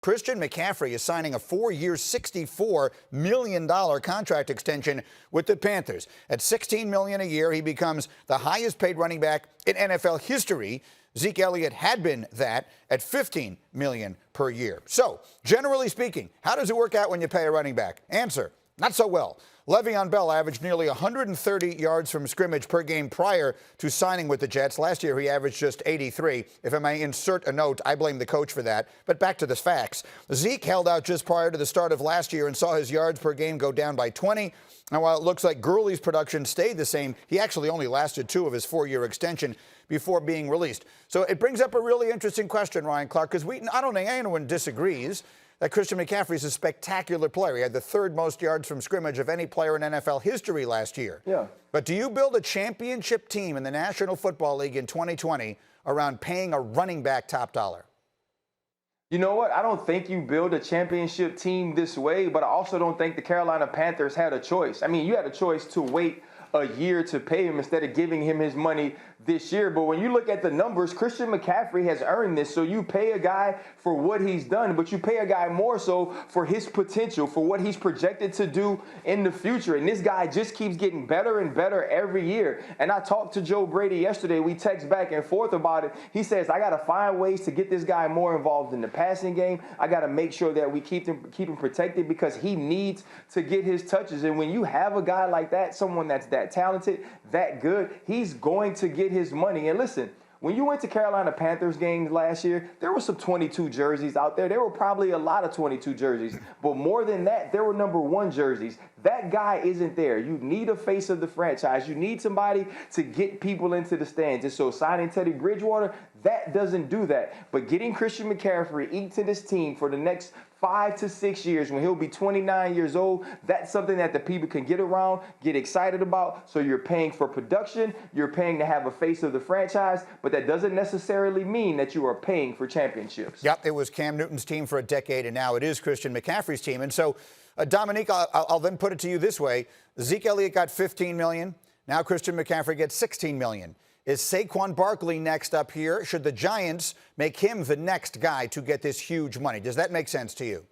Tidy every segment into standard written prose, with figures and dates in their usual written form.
Christian McCaffrey is signing a 4-year, $64 million contract extension with the Panthers. At $16 million a year, he becomes the highest-paid running back in NFL history. Zeke Elliott had been that at $15 million per year. So, generally speaking, how does it work out when you pay a running back? Answer: not so well. Le'Veon Bell averaged nearly 130 yards from scrimmage per game prior to signing with the Jets. Last year, he averaged just 83. If I may insert a note, I blame the coach for that. But back to the facts. Zeke held out just prior to the start of last year and saw his yards per game go down by 20. And while it looks like Gurley's production stayed the same, he actually only lasted 2 of his 4-year extension before being released. So it brings up a really interesting question, Ryan Clark, because I don't think anyone disagrees that Christian McCaffrey is a spectacular player. He had the 3rd most yards from scrimmage of any player in NFL history last year. Yeah. But do you build a championship team in the National Football League in 2020 around paying a running back top dollar? You know what? I don't think you build a championship team this way, but I also don't think the Carolina Panthers had a choice. I mean, you had a choice to wait a year to pay him instead of giving him his money this year. But when you look at the numbers, Christian McCaffrey has earned this. So you pay a guy for what he's done, but you pay a guy more so for his potential, for what he's projected to do in the future. And this guy just keeps getting better and better every year. And I talked to Joe Brady yesterday. We text back and forth about it. He says, I got to find ways to get this guy more involved in the passing game. I got to make sure that we keep him protected because he needs to get his touches. And when you have a guy like that, someone that's that talented, that good, he's going to get his money. And listen, when you went to Carolina Panthers games last year, there were some 22 jerseys out there. There were probably a lot of 22 jerseys. But more than that, there were number 1 jerseys. That guy isn't there. You need a face of the franchise. You need somebody to get people into the stands. And so signing Teddy Bridgewater, that doesn't do that. But getting Christian McCaffrey into this team for the next 5 to 6 years, when he'll be 29 years old, that's something that the people can get around, get excited about. So you're paying for production, you're paying to have a face of the franchise, but that doesn't necessarily mean that you are paying for championships. Yep, it was Cam Newton's team for a decade, and now it is Christian McCaffrey's team. And so, Domonique, I'll then put it to you this way. Zeke Elliott got $15 million. Now Christian McCaffrey gets $16 million. Is Saquon Barkley next up here? Should the Giants make him the next guy to get this huge money? Does that make sense to you?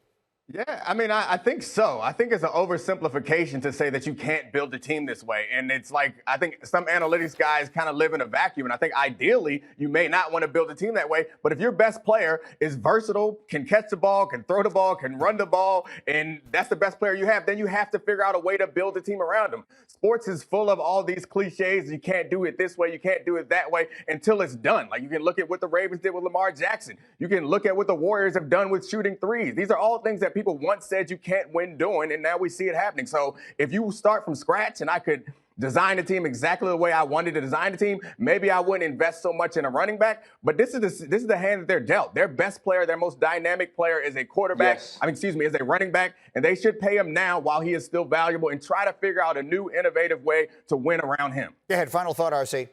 Yeah, I mean, I think so. I think it's an oversimplification to say that you can't build a team this way. And it's like, I think some analytics guys kind of live in a vacuum. And I think ideally you may not want to build a team that way. But if your best player is versatile, can catch the ball, can throw the ball, can run the ball, and that's the best player you have, then you have to figure out a way to build a team around him. Sports is full of all these cliches. You can't do it this way. You can't do it that way until it's done. Like you can look at what the Ravens did with Lamar Jackson. You can look at what the Warriors have done with shooting threes. These are all things that people once said you can't win doing, and now we see it happening. So if you start from scratch and I could design a team exactly the way I wanted to design a team, maybe I wouldn't invest so much in a running back. But this is the hand that they're dealt. Their best player, their most dynamic player is a quarterback. Yes. Is a running back, and they should pay him now while he is still valuable and try to figure out a new innovative way to win around him. Go ahead. Final thought, RC.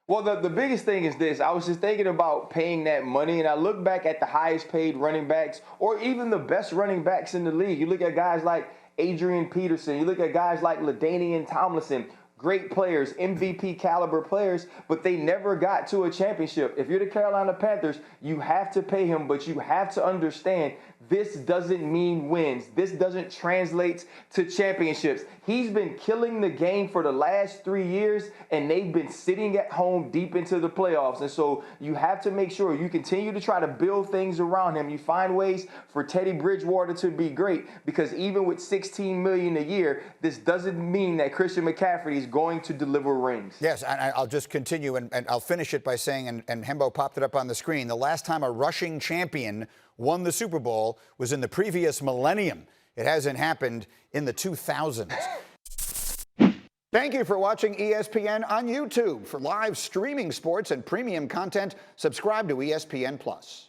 Well, the biggest thing is this. I was just thinking about paying that money, and I look back at the highest paid running backs or even the best running backs in the league. You look at guys like Adrian Peterson. You look at guys like LaDainian Tomlinson. Great players, MVP caliber players, but they never got to a championship. If you're the Carolina Panthers, you have to pay him, but you have to understand this doesn't mean wins. This doesn't translate to championships. He's been killing the game for the last 3 years, and they've been sitting at home deep into the playoffs. And so you have to make sure you continue to try to build things around him. You find ways for Teddy Bridgewater to be great, because even with $16 million a year, this doesn't mean that Christian McCaffrey is going to deliver rings. Yes, and I'll just continue, and I'll finish it by saying, and Hembo popped it up on the screen, the last time a rushing champion won the Super Bowl was in the previous millennium. It hasn't happened in the 2000s. Thank you for watching ESPN on YouTube. For live streaming sports and premium content, subscribe to ESPN+.